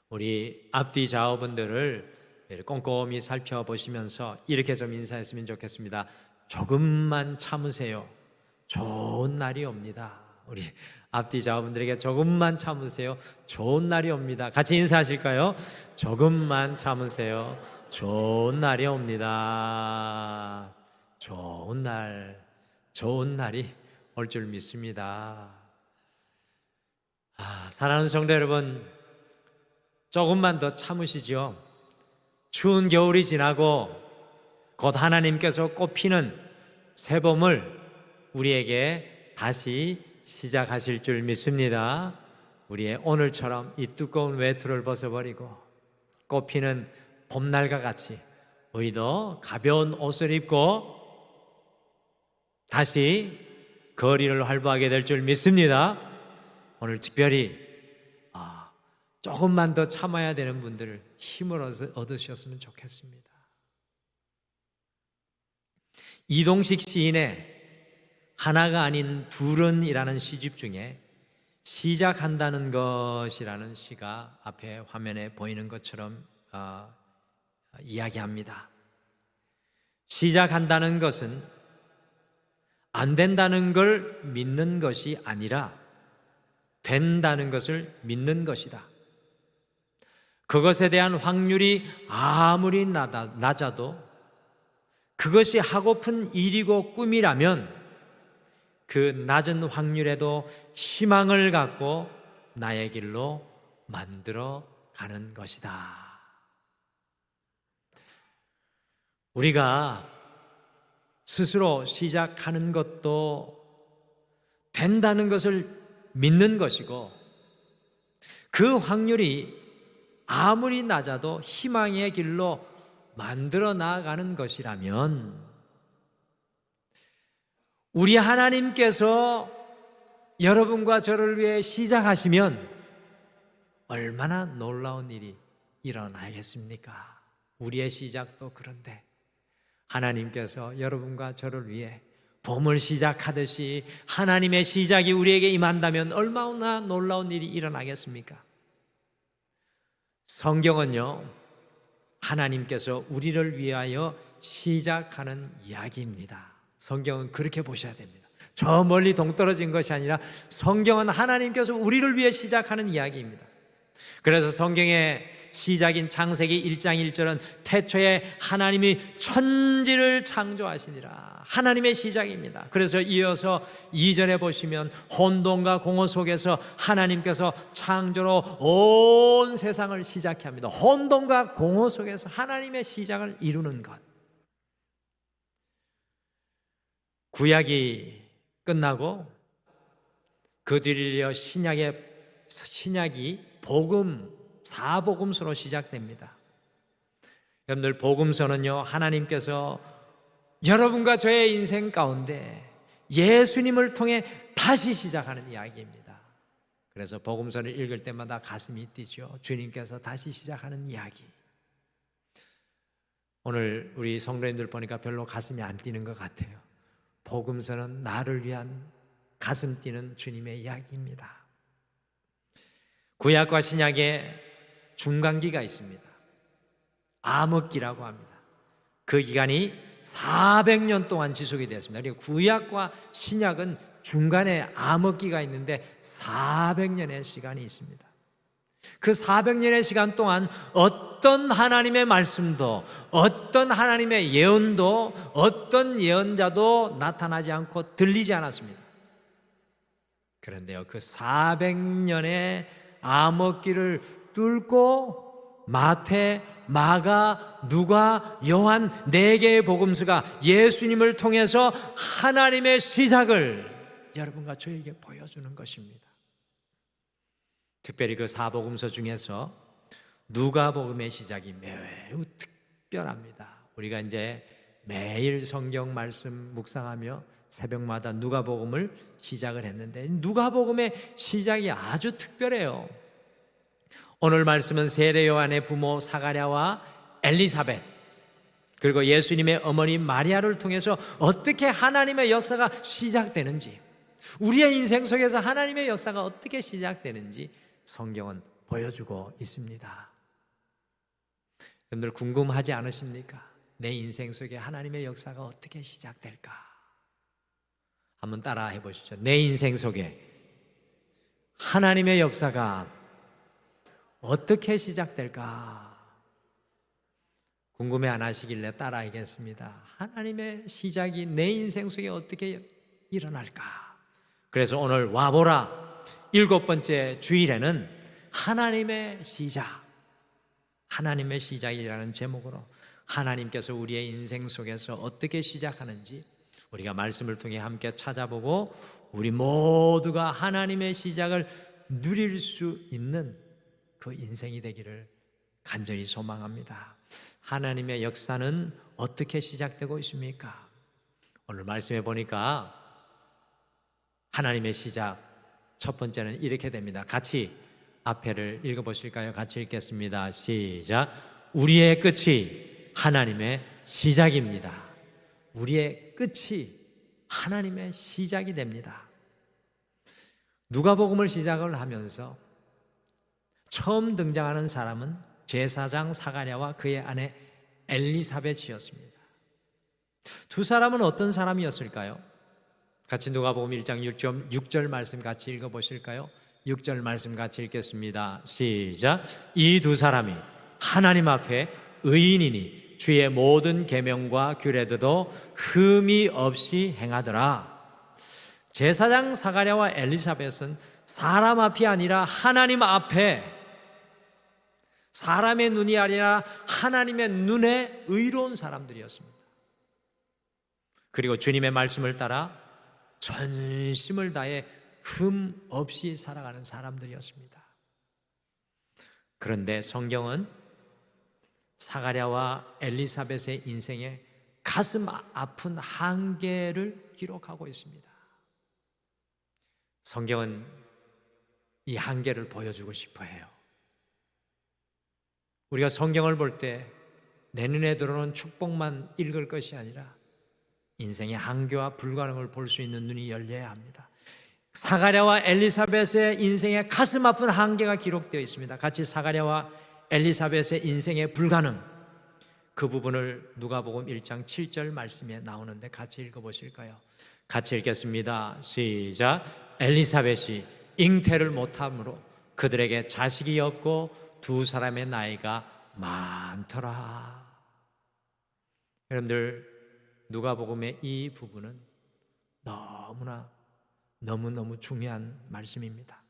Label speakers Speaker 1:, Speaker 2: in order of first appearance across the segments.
Speaker 1: 우리 앞뒤 좌우분들을 꼼꼼히 살펴보시면서 이렇게 좀 인사했으면 좋겠습니다. 조금만 참으세요. 좋은 날이 옵니다. 우리 앞뒤 좌우분들에게 조금만 참으세요. 좋은 날이 옵니다. 같이 인사하실까요? 조금만 참으세요. 좋은 날이 옵니다. 좋은 날이 올 줄 믿습니다. 사랑하는 성도 여러분, 조금만 더 참으시죠. 추운 겨울이 지나고 곧 하나님께서 꽃피는 새봄을 우리에게 다시 시작하실 줄 믿습니다. 우리의 오늘처럼 이 두꺼운 외투를 벗어버리고 꽃피는 봄날과 같이 우리도 가벼운 옷을 입고 다시 거리를 활보하게 될 줄 믿습니다. 오늘 특별히 조금만 더 참아야 되는 분들 힘을 얻으셨으면 좋겠습니다. 이동식 시인의 하나가 아닌 둘은이라는 시집 중에 시작한다는 것이라는 시가 앞에 화면에 보이는 것처럼 이야기합니다. 시작한다는 것은 안 된다는 걸 믿는 것이 아니라 된다는 것을 믿는 것이다. 그것에 대한 확률이 아무리 낮아도 그것이 하고픈 일이고 꿈이라면 그 낮은 확률에도 희망을 갖고 나의 길로 만들어 가는 것이다. 우리가 스스로 시작하는 것도 된다는 것을 믿는 것이고 그 확률이 아무리 낮아도 희망의 길로 만들어 나아가는 것이라면 우리 하나님께서 여러분과 저를 위해 시작하시면 얼마나 놀라운 일이 일어나겠습니까? 우리의 시작도 그런데 하나님께서 여러분과 저를 위해 봄을 시작하듯이 하나님의 시작이 우리에게 임한다면 얼마나 놀라운 일이 일어나겠습니까? 성경은요, 하나님께서 우리를 위하여 시작하는 이야기입니다. 성경은 그렇게 보셔야 됩니다. 저 멀리 동떨어진 것이 아니라 성경은 하나님께서 우리를 위해 시작하는 이야기입니다. 그래서 성경의 시작인 창세기 1장 1절은 태초에 하나님이 천지를 창조하시니라. 하나님의 시작입니다. 그래서 이어서 2절에 보시면 혼돈과 공허 속에서 하나님께서 창조로 온 세상을 시작해 합니다. 혼돈과 공허 속에서 하나님의 시작을 이루는 것. 구약이 끝나고 그 뒤를 신약이 사복음서로 시작됩니다. 여러분들, 복음서는요, 하나님께서 여러분과 저의 인생 가운데 예수님을 통해 다시 시작하는 이야기입니다. 그래서 복음서를 읽을 때마다 가슴이 뛰죠. 주님께서 다시 시작하는 이야기. 오늘 우리 성도님들 보니까 별로 가슴이 안 뛰는 것 같아요. 복음서는 나를 위한 가슴 뛰는 주님의 이야기입니다. 구약과 신약의 중간기가 있습니다. 암흑기라고 합니다. 그 기간이 400년 동안 지속이 되었습니다. 그리고 구약과 신약은 중간에 암흑기가 있는데 400년의 시간이 있습니다. 그 400년의 시간 동안 어떤 하나님의 말씀도, 어떤 하나님의 예언도, 어떤 예언자도 나타나지 않고 들리지 않았습니다. 그런데요, 그 400년의 암흑기를 뚫고 마태, 마가, 누가, 요한 4개의 복음서가 예수님을 통해서 하나님의 시작을 여러분과 저에게 보여주는 것입니다. 특별히 그 4복음서 중에서 누가복음의 시작이 매우 특별합니다. 우리가 이제 매일 성경 말씀 묵상하며 새벽마다 누가복음을 시작을 했는데 누가복음의 시작이 아주 특별해요. 오늘 말씀은 세례 요한의 부모 사가랴와 엘리사벳, 그리고 예수님의 어머니 마리아를 통해서 어떻게 하나님의 역사가 시작되는지, 우리의 인생 속에서 하나님의 역사가 어떻게 시작되는지 성경은 보여주고 있습니다. 여러분들 궁금하지 않으십니까? 내 인생 속에 하나님의 역사가 어떻게 시작될까? 한번 따라 해보시죠. 내 인생 속에 하나님의 역사가 어떻게 시작될까? 궁금해 안 하시길래 따라 하겠습니다. 하나님의 시작이 내 인생 속에 어떻게 일어날까? 그래서 오늘 와보라 7번째 주일에는 하나님의 시작, 하나님의 시작이라는 제목으로 하나님께서 우리의 인생 속에서 어떻게 시작하는지 우리가 말씀을 통해 함께 찾아보고 우리 모두가 하나님의 시작을 누릴 수 있는 그 인생이 되기를 간절히 소망합니다. 하나님의 역사는 어떻게 시작되고 있습니까? 오늘 말씀해 보니까 하나님의 시작 첫 번째는 이렇게 됩니다. 같이 앞에를 읽어보실까요? 같이 읽겠습니다. 시작. 우리의 끝이 하나님의 시작입니다. 우리의 끝이 하나님의 시작이 됩니다. 누가복음을 시작을 하면서 처음 등장하는 사람은 제사장 사가랴와 그의 아내 엘리사벳이었습니다. 두 사람은 어떤 사람이었을까요? 같이 누가복음 1장 6절 말씀 같이 읽어보실까요? 6절 말씀 같이 읽겠습니다. 시작. 이 두 사람이 하나님 앞에 의인이니 주의 모든 계명과 규례도 흠이 없이 행하더라. 제사장 사가랴와 엘리사벳은 사람 앞이 아니라 하나님 앞에, 사람의 눈이 아니라 하나님의 눈에 의로운 사람들이었습니다. 그리고 주님의 말씀을 따라 전심을 다해 흠 없이 살아가는 사람들이었습니다. 그런데 성경은 사가랴와 엘리사벳의 인생에 가슴 아픈 한계를 기록하고 있습니다. 성경은 이 한계를 보여주고 싶어 해요. 우리가 성경을 볼 때 내 눈에 들어오는 축복만 읽을 것이 아니라 인생의 한계와 불가능을 볼 수 있는 눈이 열려야 합니다. 사가랴와 엘리사벳의 인생에 가슴 아픈 한계가 기록되어 있습니다. 같이 사가랴와 엘리사벳의 인생의 불가능, 그 부분을 누가복음 1장 7절 말씀에 나오는데 같이 읽어보실까요? 같이 읽겠습니다. 시작. 엘리사벳이 잉태를 못함으로 그들에게 자식이 없고 두 사람의 나이가 많더라. 여러분들, 누가복음의 이 부분은 너무너무 중요한 말씀입니다.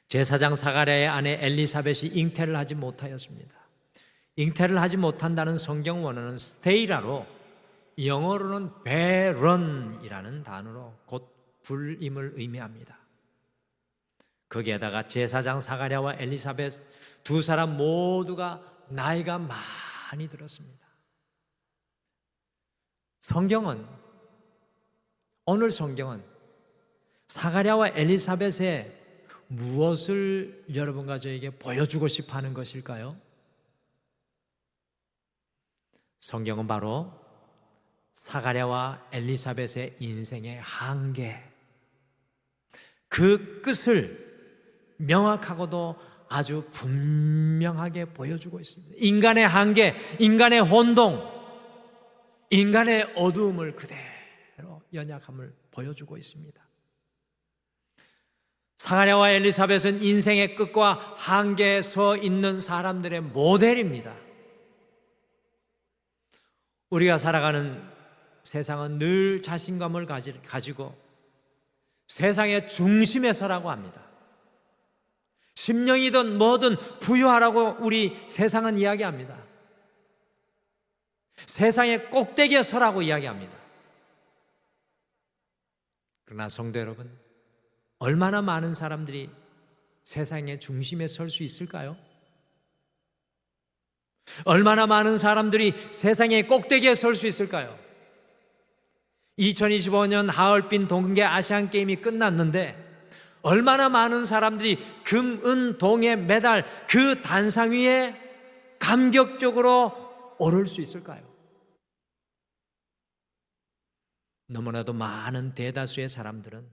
Speaker 1: 제사장 사가랴의 아내 엘리사벳이 잉태를 하지 못하였습니다. 잉태를 하지 못한다는 성경 원어는 스테이라로, 영어로는 barren이라는 단어로 곧 불임을 의미합니다. 거기에다가 제사장 사가랴와 엘리사벳 두 사람 모두가 나이가 많이 들었습니다. 오늘 성경은 사가랴와 엘리사벳의 무엇을 여러분과 저에게 보여주고 싶어 하는 것일까요? 성경은 바로 사가랴와 엘리사벳의 인생의 한계, 그 끝을 명확하고도 아주 분명하게 보여주고 있습니다. 인간의 한계, 인간의 혼동, 인간의 어두움을 그대로 연약함을 보여주고 있습니다. 사가랴와 엘리사벳은 인생의 끝과 한계에 서 있는 사람들의 모델입니다. 우리가 살아가는 세상은 늘 자신감을 가지고 세상의 중심에 서라고 합니다. 심령이든 뭐든 부유하라고 우리 세상은 이야기합니다. 세상의 꼭대기에 서라고 이야기합니다. 그러나 성도 여러분, 얼마나 많은 사람들이 세상의 중심에 설 수 있을까요? 얼마나 많은 사람들이 세상의 꼭대기에 설 수 있을까요? 2025년 하얼빈 동계 아시안 게임이 끝났는데 얼마나 많은 사람들이 금, 은, 동의 메달 그 단상 위에 감격적으로 오를 수 있을까요? 너무나도 많은 대다수의 사람들은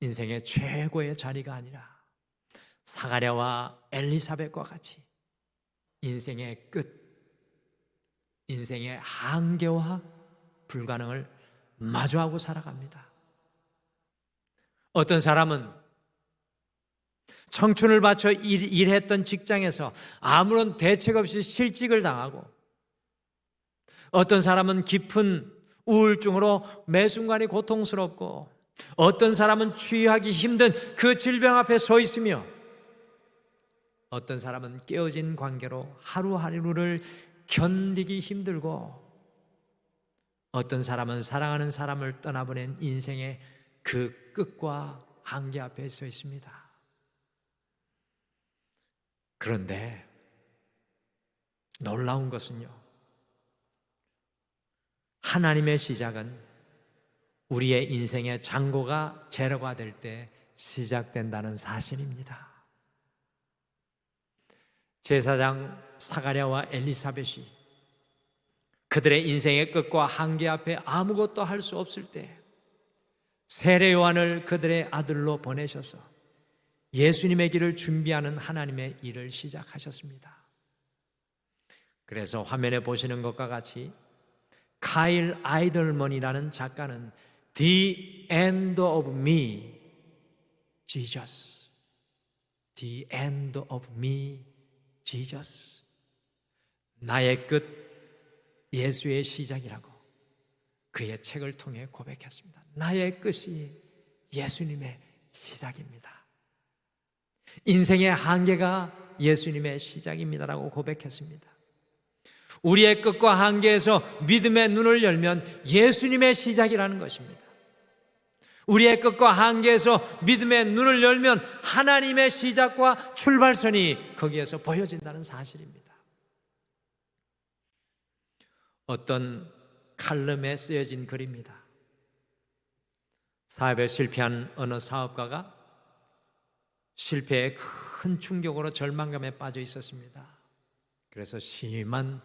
Speaker 1: 인생의 최고의 자리가 아니라 사가랴와 엘리사벳과 같이 인생의 끝, 인생의 한계와 불가능을 마주하고 살아갑니다. 어떤 사람은 청춘을 바쳐 일했던 직장에서 아무런 대책 없이 실직을 당하고, 어떤 사람은 깊은 우울증으로 매 순간이 고통스럽고, 어떤 사람은 치유하기 힘든 그 질병 앞에 서 있으며, 어떤 사람은 깨어진 관계로 하루하루를 견디기 힘들고, 어떤 사람은 사랑하는 사람을 떠나보낸 인생의 그 끝과 한계 앞에 서 있습니다. 그런데 놀라운 것은요, 하나님의 시작은 우리의 인생의 장고가 제로가 될 때 시작된다는 사실입니다. 제사장 사가랴와 엘리사벳이 그들의 인생의 끝과 한계 앞에 아무것도 할 수 없을 때 세례 요한을 그들의 아들로 보내셔서 예수님의 길을 준비하는 하나님의 일을 시작하셨습니다. 그래서 화면에 보시는 것과 같이 카일 아이덜먼이라는 작가는 The End of Me, Jesus. The End of Me, Jesus. 나의 끝, 예수의 시작이라고 그의 책을 통해 고백했습니다. 나의 끝이 예수님의 시작입니다. 인생의 한계가 예수님의 시작입니다라고 고백했습니다. 우리의 끝과 한계에서 믿음의 눈을 열면 예수님의 시작이라는 것입니다. 우리의 끝과 한계에서 믿음의 눈을 열면 하나님의 시작과 출발선이 거기에서 보여진다는 사실입니다. 어떤 칼럼에 쓰여진 글입니다. 사업에 실패한 어느 사업가가 실패에 큰 충격으로 절망감에 빠져 있었습니다. 그래서 심한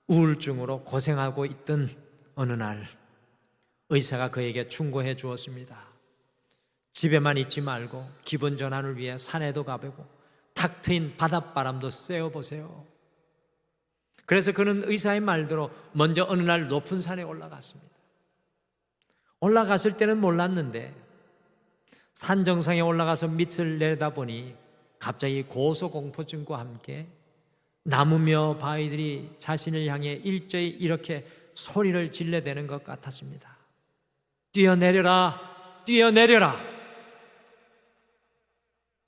Speaker 1: 우울증으로 고생하고 있던 어느 날 의사가 그에게 충고해 주었습니다. 집에만 있지 말고 기분 전환을 위해 산에도 가보고 탁 트인 바닷바람도 쐬어보세요. 그래서 그는 의사의 말대로 먼저 어느 날 높은 산에 올라갔습니다. 올라갔을 때는 몰랐는데 산 정상에 올라가서 밑을 내려다보니 갑자기 고소공포증과 함께 나무며 바위들이 자신을 향해 일제히 이렇게 소리를 질러대는 것 같았습니다. 뛰어내려라, 뛰어내려라.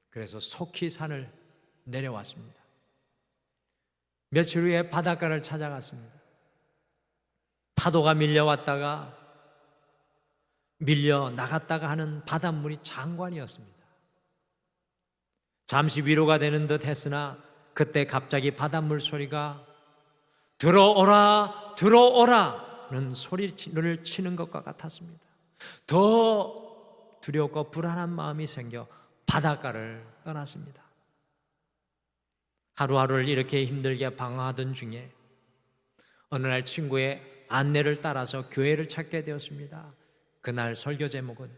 Speaker 1: 그래서 속히 산을 내려왔습니다. 며칠 후에 바닷가를 찾아갔습니다. 파도가 밀려왔다가 밀려 나갔다가 하는 바닷물이 장관이었습니다. 잠시 위로가 되는 듯 했으나 그때 갑자기 바닷물 소리가 들어오라 들어오라는 소리를 치는 것과 같았습니다. 더 두렵고 불안한 마음이 생겨 바닷가를 떠났습니다. 하루하루를 이렇게 힘들게 방황하던 중에 어느 날 친구의 안내를 따라서 교회를 찾게 되었습니다. 그날 설교 제목은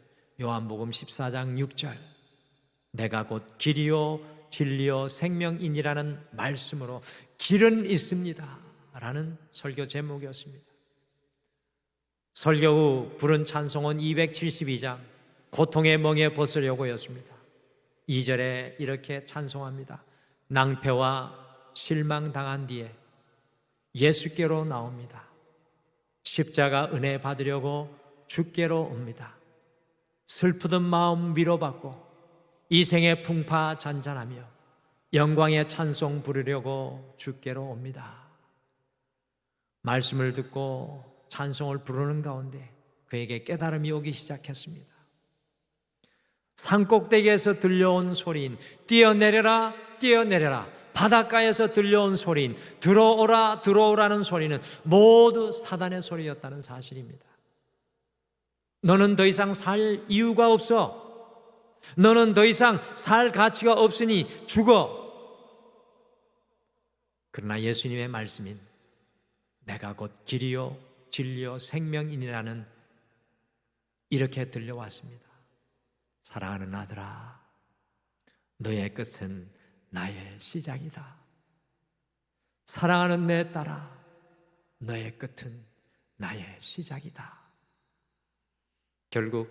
Speaker 1: 요한복음 14장 6절 내가 곧 길이요 진리요 생명이니라는 말씀으로 길은 있습니다 라는 설교 제목이었습니다. 설교 후 부른 찬송은 272장 고통의 멍에 벗으려고였습니다. 2절에 이렇게 찬송합니다. 낭패와 실망당한 뒤에 예수께로 나옵니다. 십자가 은혜 받으려고 주께로 옵니다. 슬프던 마음 위로받고 이 생의 풍파 잔잔하며 영광의 찬송 부르려고 주께로 옵니다. 말씀을 듣고 찬송을 부르는 가운데 그에게 깨달음이 오기 시작했습니다. 산꼭대기에서 들려온 소리인 뛰어내려라 뛰어내려라, 바닷가에서 들려온 소리인 들어오라 들어오라는 소리는 모두 사단의 소리였다는 사실입니다. 너는 더 이상 살 이유가 없어. 너는 더 이상 살 가치가 없으니 죽어. 그러나 예수님의 말씀인 내가 곧 길이요 진리요 생명이니라는 이렇게 들려왔습니다. 사랑하는 아들아, 너의 끝은 나의 시작이다. 사랑하는 내 딸아, 너의 끝은 나의 시작이다. 결국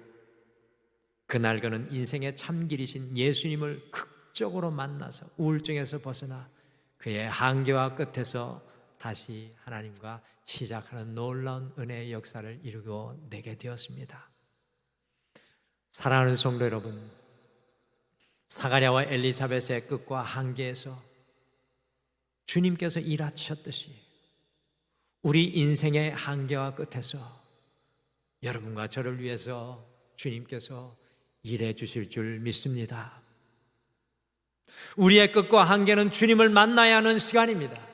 Speaker 1: 그날 그는 인생의 참길이신 예수님을 극적으로 만나서 우울증에서 벗어나 그의 한계와 끝에서 다시 하나님과 시작하는 놀라운 은혜의 역사를 이루고 내게 되었습니다. 사랑하는 성도 여러분, 사가랴와 엘리사벳의 끝과 한계에서 주님께서 일하셨듯이 우리 인생의 한계와 끝에서 여러분과 저를 위해서 주님께서 일해 주실 줄 믿습니다. 우리의 끝과 한계는 주님을 만나야 하는 시간입니다.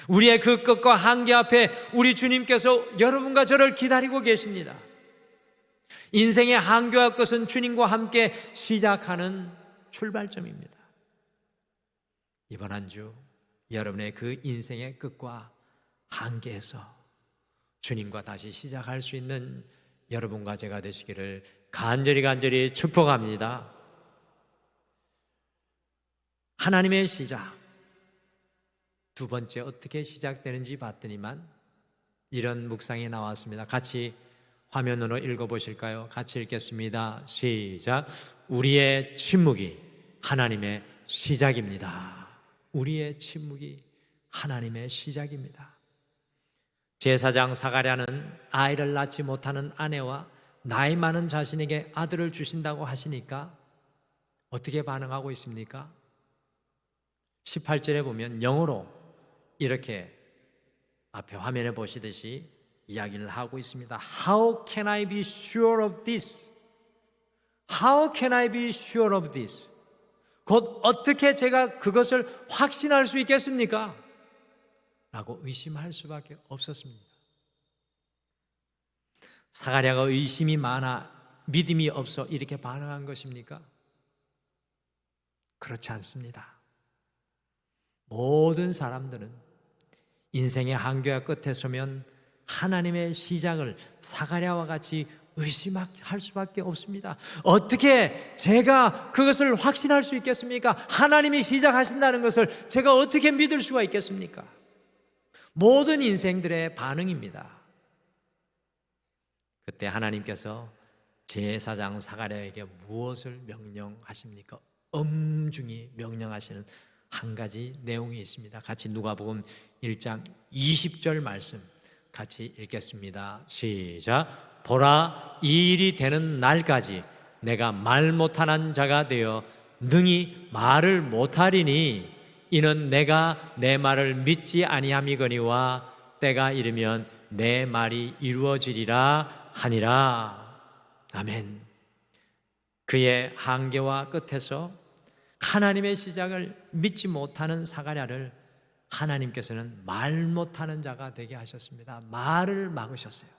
Speaker 1: 우리의 그 끝과 한계 앞에 우리 주님께서 여러분과 저를 기다리고 계십니다. 인생의 한계와 끝은 주님과 함께 시작하는 출발점입니다. 이번 한 주 여러분의 그 인생의 끝과 한계에서 주님과 다시 시작할 수 있는 여러분과 제가 되시기를 간절히 축복합니다. 하나님의 시작, 두 번째 어떻게 시작되는지 봤더니만 이런 묵상이 나왔습니다. 같이 화면으로 읽어보실까요? 같이 읽겠습니다. 시작. 우리의 침묵이 하나님의 시작입니다. 우리의 침묵이 하나님의 시작입니다. 제사장 사가랴는 아이를 낳지 못하는 아내와 나이 많은 자신에게 아들을 주신다고 하시니까 어떻게 반응하고 있습니까? 18절에 보면 영어로 이렇게 앞에 화면에 보시듯이 이야기를 하고 있습니다. How can I be sure of this? How can I be sure of this? 곧 어떻게 제가 그것을 확신할 수 있겠습니까? 라고 의심할 수밖에 없었습니다. 사가랴가 의심이 많아 믿음이 없어 이렇게 반응한 것입니까? 그렇지 않습니다. 모든 사람들은 인생의 한계와 끝에 서면 하나님의 시작을 사가랴와 같이 의심할 수밖에 없습니다. 어떻게 제가 그것을 확신할 수 있겠습니까? 하나님이 시작하신다는 것을 제가 어떻게 믿을 수가 있겠습니까? 모든 인생들의 반응입니다. 그때 하나님께서 제사장 사가랴에게 무엇을 명령하십니까? 엄중히 명령하시는 한 가지 내용이 있습니다. 같이 누가복음 1장 20절 말씀 같이 읽겠습니다. 시작. 보라, 이 일이 되는 날까지 내가 말 못하는 자가 되어 능히 말을 못하리니 이는 내가 내 말을 믿지 아니함이거니와 때가 이르면 내 말이 이루어지리라 하니라. 아멘. 그의 한계와 끝에서 하나님의 시작을 믿지 못하는 사가랴를 하나님께서는 말 못하는 자가 되게 하셨습니다. 말을 막으셨어요.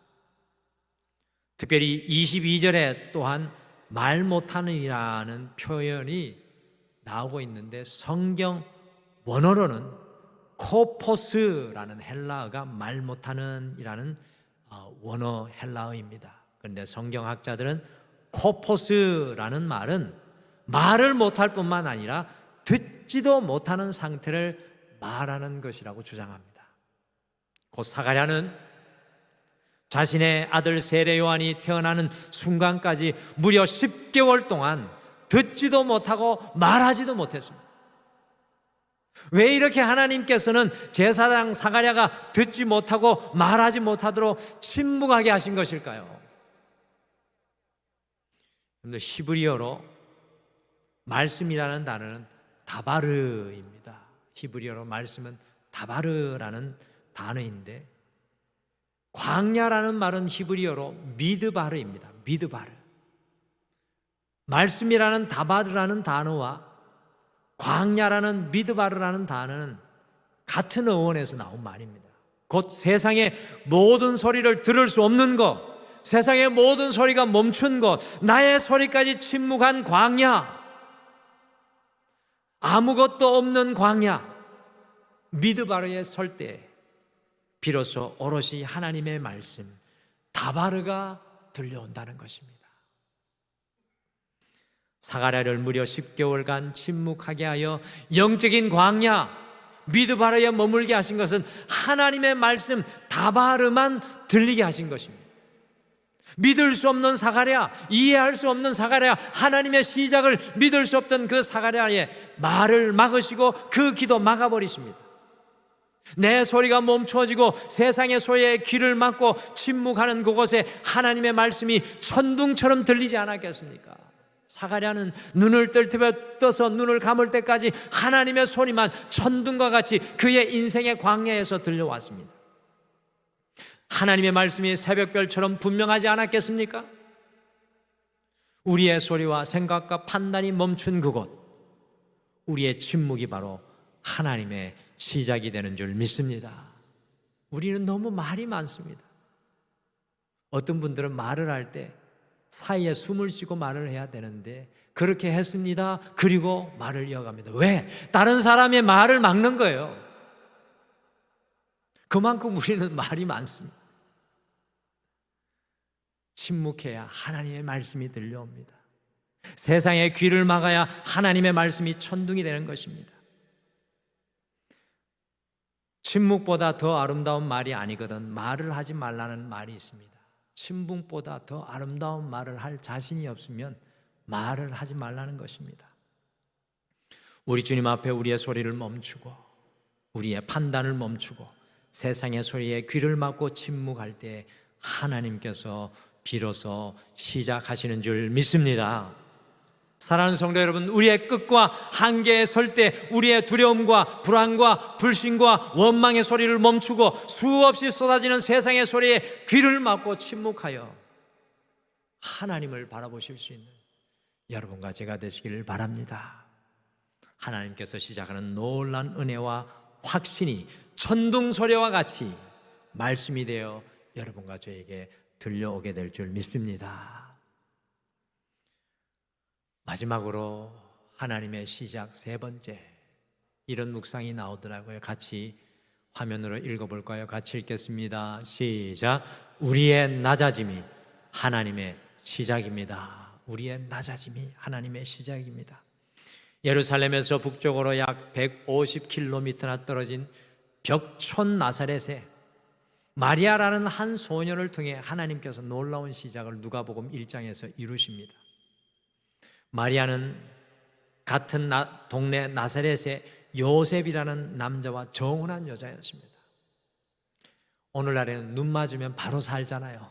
Speaker 1: 특별히 22절에 또한 말 못하는이라는 표현이 나오고 있는데 성경 원어로는 코포스라는 헬라어가 말 못하는이라는 원어 헬라어입니다. 그런데 성경학자들은 코포스라는 말은 말을 못할 뿐만 아니라 듣지도 못하는 상태를 말하는 것이라고 주장합니다. 곧 사가랴는 자신의 아들 세례 요한이 태어나는 순간까지 무려 10개월 동안 듣지도 못하고 말하지도 못했습니다. 왜 이렇게 하나님께서는 제사장 사가랴가 듣지 못하고 말하지 못하도록 침묵하게 하신 것일까요? 히브리어로 말씀이라는 단어는 다바르입니다. 히브리어로 말씀은 다바르라는 단어인데 광야라는 말은 히브리어로 미드바르입니다. 미드바르. 말씀이라는 다바르라는 단어와 광야라는 미드바르라는 단어는 같은 어원에서 나온 말입니다. 곧 세상의 모든 소리를 들을 수 없는 것, 세상의 모든 소리가 멈춘 것, 나의 소리까지 침묵한 광야, 아무것도 없는 광야, 미드바르에 설 때 비로소 오롯이 하나님의 말씀 다바르가 들려온다는 것입니다. 사가랴를 무려 10개월간 침묵하게 하여 영적인 광야 미드바라에 머물게 하신 것은 하나님의 말씀 다바르만 들리게 하신 것입니다. 믿을 수 없는 사가랴, 이해할 수 없는 사가랴, 하나님의 시작을 믿을 수 없던 그 사가랴의 말을 막으시고 그 기도 막아버리십니다. 내 소리가 멈추어지고 세상의 소리에 귀를 막고 침묵하는 그곳에 하나님의 말씀이 천둥처럼 들리지 않았겠습니까? 사가랴는 눈을 떠서 눈을 감을 때까지 하나님의 소리만 천둥과 같이 그의 인생의 광야에서 들려왔습니다. 하나님의 말씀이 새벽별처럼 분명하지 않았겠습니까? 우리의 소리와 생각과 판단이 멈춘 그곳, 우리의 침묵이 바로 하나님의 시작이 되는 줄 믿습니다. 우리는 너무 말이 많습니다. 어떤 분들은 말을 할 때 사이에 숨을 쉬고 말을 해야 되는데 그렇게 했습니다. 그리고 말을 이어갑니다. 왜? 다른 사람의 말을 막는 거예요. 그만큼 우리는 말이 많습니다. 침묵해야 하나님의 말씀이 들려옵니다. 세상의 귀를 막아야 하나님의 말씀이 천둥이 되는 것입니다. 침묵보다 더 아름다운 말이 아니거든 말을 하지 말라는 말이 있습니다. 침묵보다 더 아름다운 말을 할 자신이 없으면 말을 하지 말라는 것입니다. 우리 주님 앞에 우리의 소리를 멈추고 우리의 판단을 멈추고 세상의 소리에 귀를 막고 침묵할 때 하나님께서 비로소 시작하시는 줄 믿습니다. 사랑하는 성도 여러분, 우리의 끝과 한계에 설 때 우리의 두려움과 불안과 불신과 원망의 소리를 멈추고 수없이 쏟아지는 세상의 소리에 귀를 막고 침묵하여 하나님을 바라보실 수 있는 여러분과 제가 되시기를 바랍니다. 하나님께서 시작하는 놀라운 은혜와 확신이 천둥소리와 같이 말씀이 되어 여러분과 저에게 들려오게 될 줄 믿습니다. 마지막으로 하나님의 시작 세 번째, 이런 묵상이 나오더라고요. 같이 화면으로 읽어볼까요? 같이 읽겠습니다. 시작. 우리의 낮아짐이 하나님의 시작입니다. 우리의 낮아짐이 하나님의 시작입니다. 예루살렘에서 북쪽으로 약 150km나 떨어진 벽촌 나사렛에 마리아라는 한 소녀를 통해 하나님께서 놀라운 시작을 누가복음 1장에서 이루십니다. 마리아는 같은 동네 나사렛의 요셉이라는 남자와 정혼한 여자였습니다. 오늘날에는 눈 맞으면 바로 살잖아요.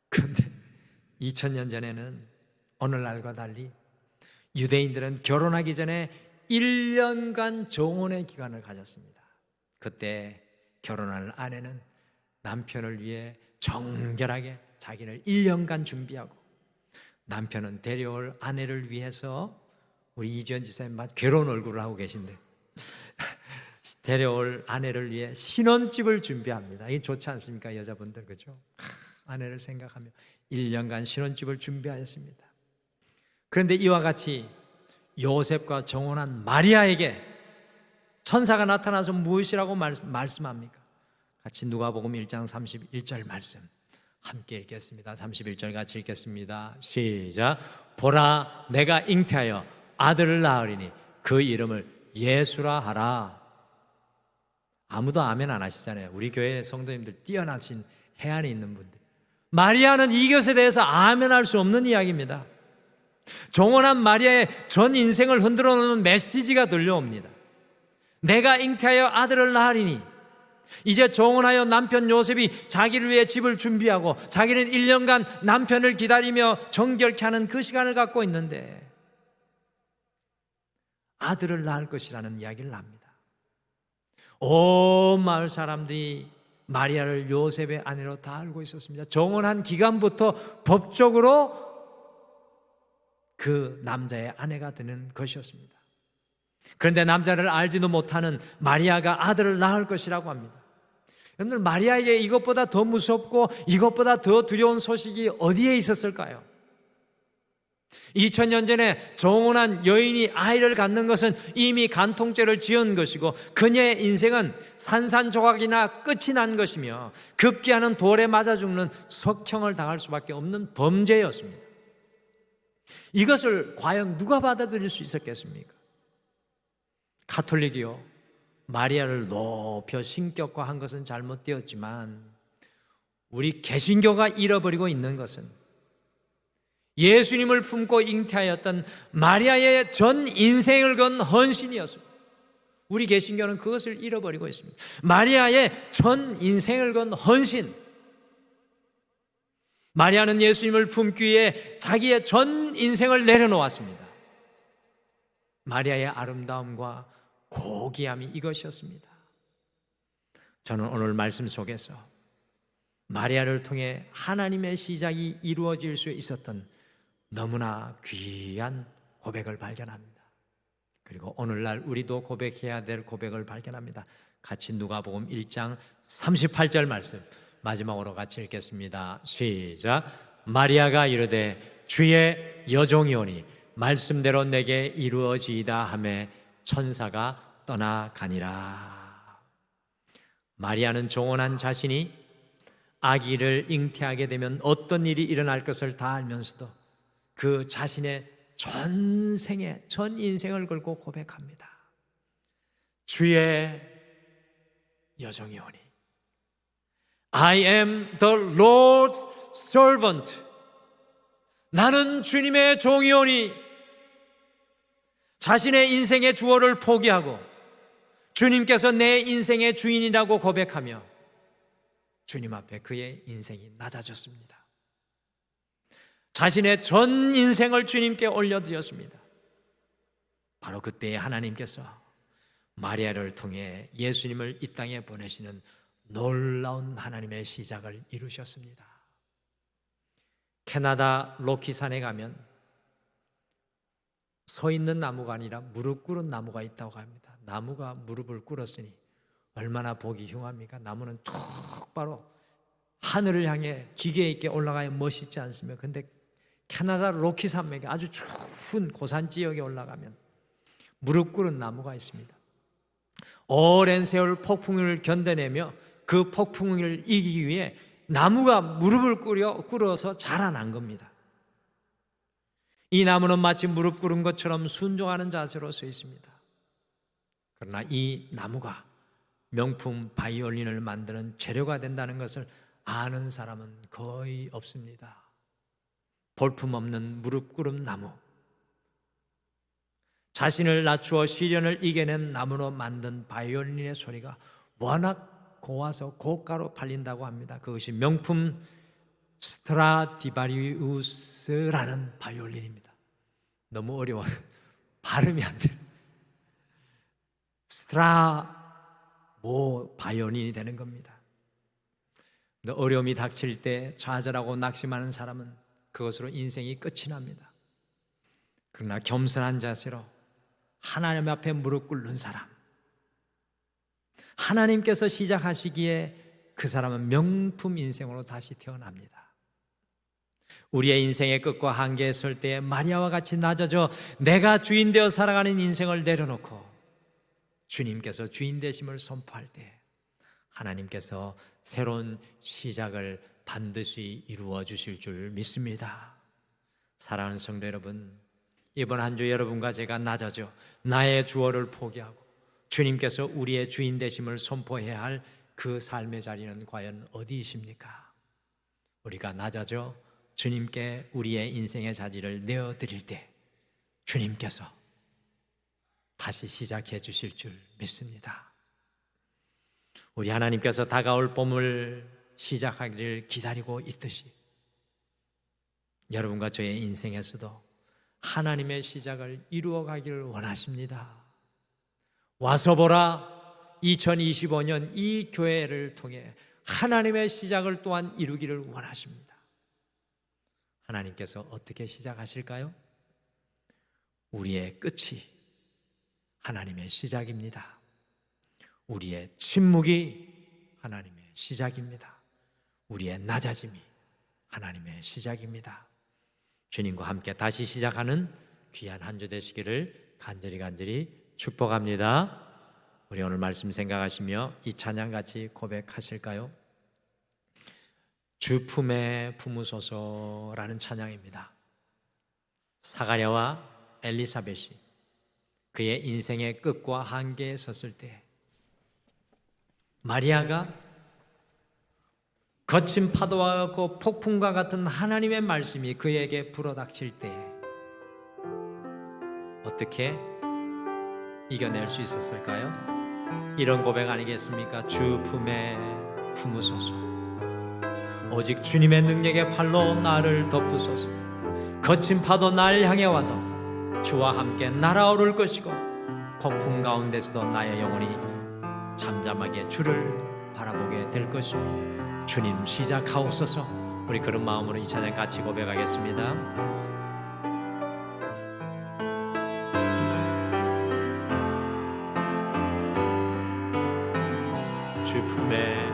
Speaker 1: 그런데 2000년 전에는 오늘날과 달리 유대인들은 결혼하기 전에 1년간 정혼의 기간을 가졌습니다. 그때 결혼할 아내는 남편을 위해 정결하게 자기를 1년간 준비하고 남편은 데려올 아내를 위해서, 우리 이지연 지사님 막 괴로운 얼굴을 하고 계신데 데려올 아내를 위해 신혼집을 준비합니다. 이게 좋지 않습니까? 여자분들, 그죠? 아내를 생각하며 1년간 신혼집을 준비하였습니다. 그런데 이와 같이 요셉과 정혼한 마리아에게 천사가 나타나서 무엇이라고 말씀합니까? 같이 누가복음 1장 31절 말씀 함께 읽겠습니다. 31절 같이 읽겠습니다. 시작. 보라, 내가 잉태하여 아들을 낳으리니 그 이름을 예수라 하라. 아무도 아멘 안 하시잖아요. 우리 교회 성도님들 뛰어나신 해안에 있는 분들. 마리아는 이것에 대해서 아멘 할 수 없는 이야기입니다. 정혼한 마리아의 전 인생을 흔들어 놓는 메시지가 들려옵니다. 내가 잉태하여 아들을 낳으리니, 이제 정혼하여 남편 요셉이 자기를 위해 집을 준비하고 자기는 1년간 남편을 기다리며 정결케 하는 그 시간을 갖고 있는데 아들을 낳을 것이라는 이야기를 합니다. 온 마을 사람들이 마리아를 요셉의 아내로 다 알고 있었습니다. 정혼한 기간부터 법적으로 그 남자의 아내가 되는 것이었습니다. 그런데 남자를 알지도 못하는 마리아가 아들을 낳을 것이라고 합니다. 여러분들, 마리아에게 이것보다 더 무섭고 이것보다 더 두려운 소식이 어디에 있었을까요? 2000년 전에 정혼한 여인이 아이를 갖는 것은 이미 간통죄를 지은 것이고 그녀의 인생은 산산조각이나 끝이 난 것이며 급기야는 돌에 맞아 죽는 석형을 당할 수밖에 없는 범죄였습니다. 이것을 과연 누가 받아들일 수 있었겠습니까? 가톨릭이요, 마리아를 높여 신격화한 것은 잘못되었지만 우리 개신교가 잃어버리고 있는 것은 예수님을 품고 잉태하였던 마리아의 전 인생을 건 헌신이었습니다. 우리 개신교는 그것을 잃어버리고 있습니다. 마리아의 전 인생을 건 헌신. 마리아는 예수님을 품기 위해 자기의 전 인생을 내려놓았습니다. 마리아의 아름다움과 고귀함이 이것이었습니다. 저는 오늘 말씀 속에서 마리아를 통해 하나님의 시작이 이루어질 수 있었던 너무나 귀한 고백을 발견합니다. 그리고 오늘날 우리도 고백해야 될 고백을 발견합니다. 같이 누가복음 1장 38절 말씀 마지막으로 같이 읽겠습니다. 시작. 마리아가 이르되 주의 여종이오니 말씀대로 내게 이루어지이다 하매 천사가 떠나가니라. 마리아는 정언한 자신이 아기를 잉태하게 되면 어떤 일이 일어날 것을 다 알면서도 그 자신의 전생에 전 인생을 걸고 고백합니다. 주의 여종이오니 I am the Lord's servant. 나는 주님의 종이오니 자신의 인생의 주어를 포기하고 주님께서 내 인생의 주인이라고 고백하며 주님 앞에 그의 인생이 낮아졌습니다. 자신의 전 인생을 주님께 올려드렸습니다. 바로 그때 하나님께서 마리아를 통해 예수님을 이 땅에 보내시는 놀라운 하나님의 시작을 이루셨습니다. 캐나다 로키산에 가면 서 있는 나무가 아니라 무릎 꿇은 나무가 있다고 합니다. 나무가 무릎을 꿇었으니 얼마나 보기 흉합니까? 나무는 똑바로 하늘을 향해 기계 있게 올라가야 멋있지 않습니까? 근데 캐나다 로키 산맥에 아주 추운 고산 지역에 올라가면 무릎 꿇은 나무가 있습니다. 오랜 세월 폭풍을 견뎌내며 그 폭풍을 이기기 위해 나무가 무릎을 꿇어서 자라난 겁니다. 이 나무는 마치 무릎 꿇은 것처럼 순종하는 자세로 서 있습니다. 그러나 이 나무가 명품 바이올린을 만드는 재료가 된다는 것을 아는 사람은 거의 없습니다. 볼품없는 무릎 꿇은 나무, 자신을 낮추어 시련을 이겨낸 나무로 만든 바이올린의 소리가 워낙 고와서 고가로 팔린다고 합니다. 그것이 명품 스트라디바리우스라는 바이올린입니다. 너무 어려워서 발음이 안 돼요. 바이올린이 되는 겁니다. 어려움이 닥칠 때 좌절하고 낙심하는 사람은 그것으로 인생이 끝이 납니다. 그러나 겸손한 자세로 하나님 앞에 무릎 꿇는 사람, 하나님께서 시작하시기에 그 사람은 명품 인생으로 다시 태어납니다. 우리의 인생의 끝과 한계에 설 때 마리아와 같이 낮아져 내가 주인 되어 살아가는 인생을 내려놓고 주님께서 주인 되심을 선포할 때 하나님께서 새로운 시작을 반드시 이루어 주실 줄 믿습니다. 사랑하는 성도 여러분, 이번 한 주 여러분과 제가 낮아져 나의 주어를 포기하고 주님께서 우리의 주인 되심을 선포해야 할 그 삶의 자리는 과연 어디이십니까? 우리가 낮아져 주님께 우리의 인생의 자리를 내어드릴 때 주님께서 다시 시작해 주실 줄 믿습니다. 우리 하나님께서 다가올 봄을 시작하기를 기다리고 있듯이 여러분과 저의 인생에서도 하나님의 시작을 이루어 가기를 원하십니다. 와서 보라, 2025년 이 교회를 통해 하나님의 시작을 또한 이루기를 원하십니다. 하나님께서 어떻게 시작하실까요? 우리의 끝이 하나님의 시작입니다. 우리의 침묵이 하나님의 시작입니다. 우리의 낮아짐이 하나님의 시작입니다. 주님과 함께 다시 시작하는 귀한 한 주 되시기를 간절히 축복합니다. 우리 오늘 말씀 생각하시며 이 찬양 같이 고백하실까요? 주 품에 품으소서라는 찬양입니다. 사가랴와 엘리사벳이 그의 인생의 끝과 한계에 섰을 때, 마리아가 거친 파도와 같고 폭풍과 같은 하나님의 말씀이 그에게 불어닥칠 때 어떻게 이겨낼 수 있었을까요? 이런 고백 아니겠습니까? 주 품에 품으소서. 오직 주님의 능력의 팔로 나를 덮으소서. 거친 파도 날 향해 와도 주와 함께 날아오를 것이고, 폭풍 가운데서도 나의 영혼이 잠잠하게 주를 바라보게 될 것입니다. 주님 시작하옵소서. 우리 그런 마음으로 이 찬양 같이 고백하겠습니다. 주 품에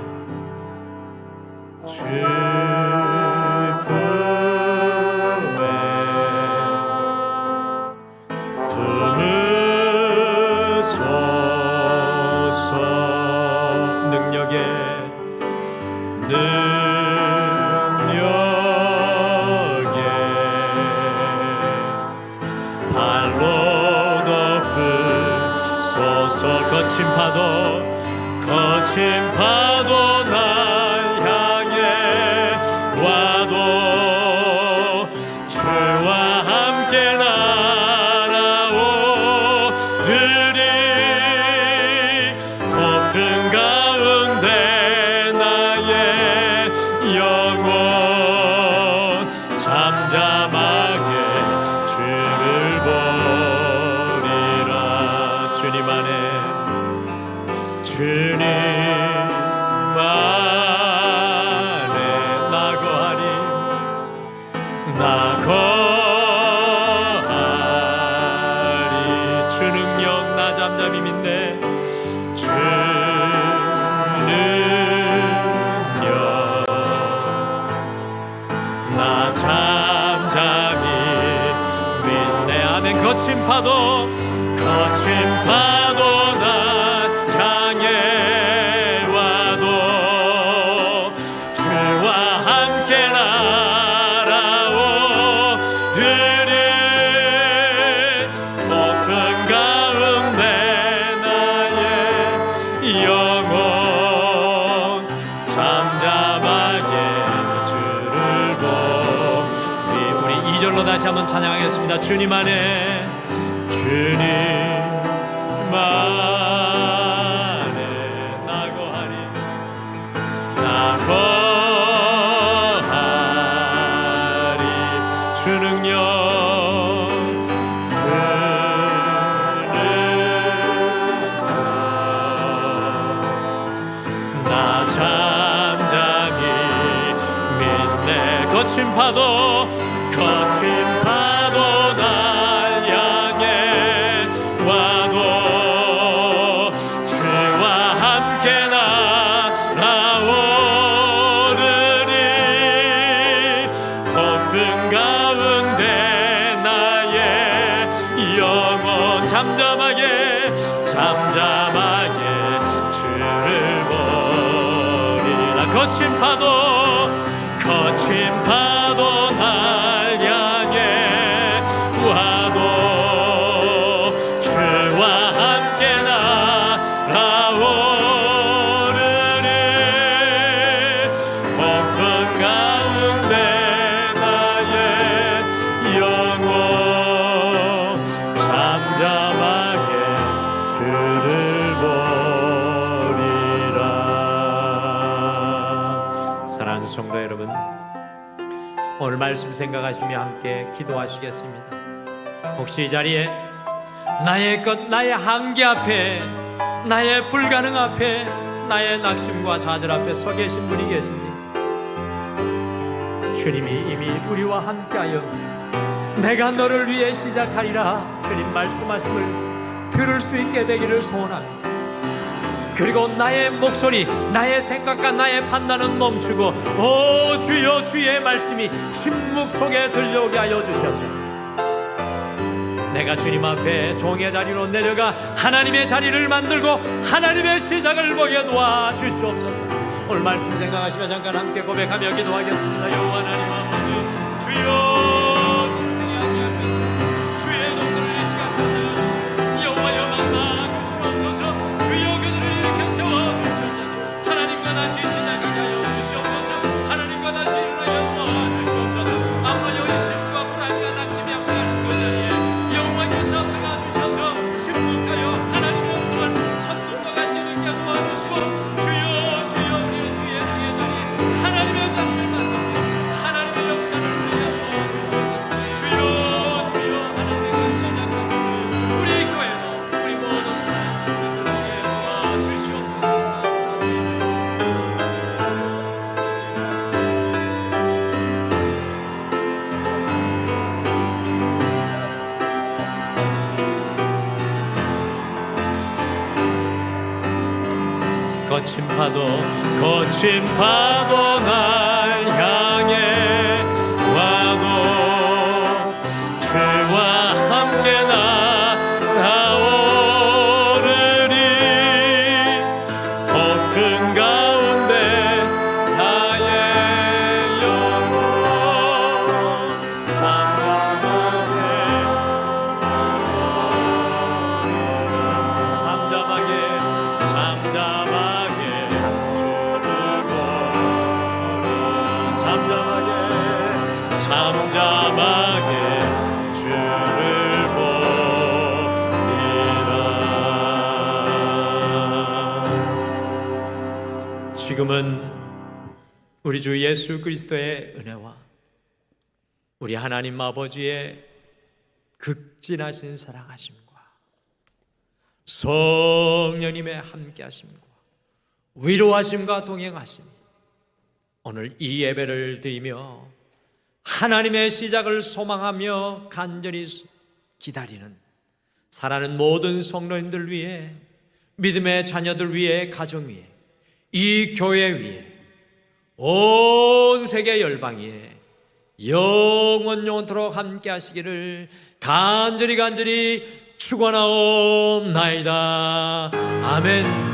Speaker 1: 거친 파도 날 향해 와도 주와 함께 날아오르리. 폭풍 가운데 나의 영혼 잠잠하게 주를 보리라. 주님 안에 주님 안에 나거하리 주 능력 나 잠잠히 믿네. 주 능력 나 잠잠히 믿네. 아멘. 거친 파도 날 향해 와도 주와 함께 날아오르리. 폭풍 가운데 나의 영혼 잠잠하게 주를 보리. 우리 2절로 다시 한번 찬양하겠습니다. 주님 안에 나거하리 주 능력 나 잠잠히 믿네. 거친 파도 날 향해 와도 주와 함께 날아오르리. 폭풍 가운데 나의 영혼 잠잠하게 주를 보리라. 거친 파도 날 향해 와도 주와 함께 날아오르리. 폭풍 가운데 나의 영혼 잠잠하게 주를 보리라. 사랑하는 성도 여러분, 오늘 말씀 생각하시며 함께 기도하시겠습니다. 혹시 이 자리에 나의 것, 나의 한계 앞에, 나의 불가능 앞에, 나의 낙심과 좌절 앞에 서 계신 분이 계십니까? 주님이 이미 우리와 함께하여 내가 너를 위해 시작하리라 주님 말씀하심을 들을 수 있게 되기를 소원합니다. 그리고 나의 목소리, 나의 생각과 나의 판단은 멈추고 오 주여 주의 말씀이 침묵 속에 들려오게 하여 주셔서 내가 주님 앞에 종의 자리로 내려가 하나님의 자리를 만들고 하나님의 시작을 보게 도와주시옵소서. 오늘 말씀 생각하시며 잠깐 함께 고백하며 기도하겠습니다. 여호와 하나님 아버지, 주여 인생의 한계 앞에서 거친 파도 날 향해 와도 주와 함께 나아오르리. 폭풍 가운데 나의 영혼 잠잠하게 주를 보리라. 지금은 우리 주 예수 그리스도의 은혜와 우리 하나님 아버지의 극진하신 사랑하심과 성령님의 함께하심과 위로하심과 동행하심, 오늘 이 예배를 드리며 하나님의 시작을 소망하며 간절히 기다리는 사랑하는 모든 성도님들 위해, 믿음의 자녀들 위해, 가정 위해, 이 교회 위에, 온 세계 열방 위에 영원토록 함께 하시기를 간절히 축원하옵나이다. 아멘.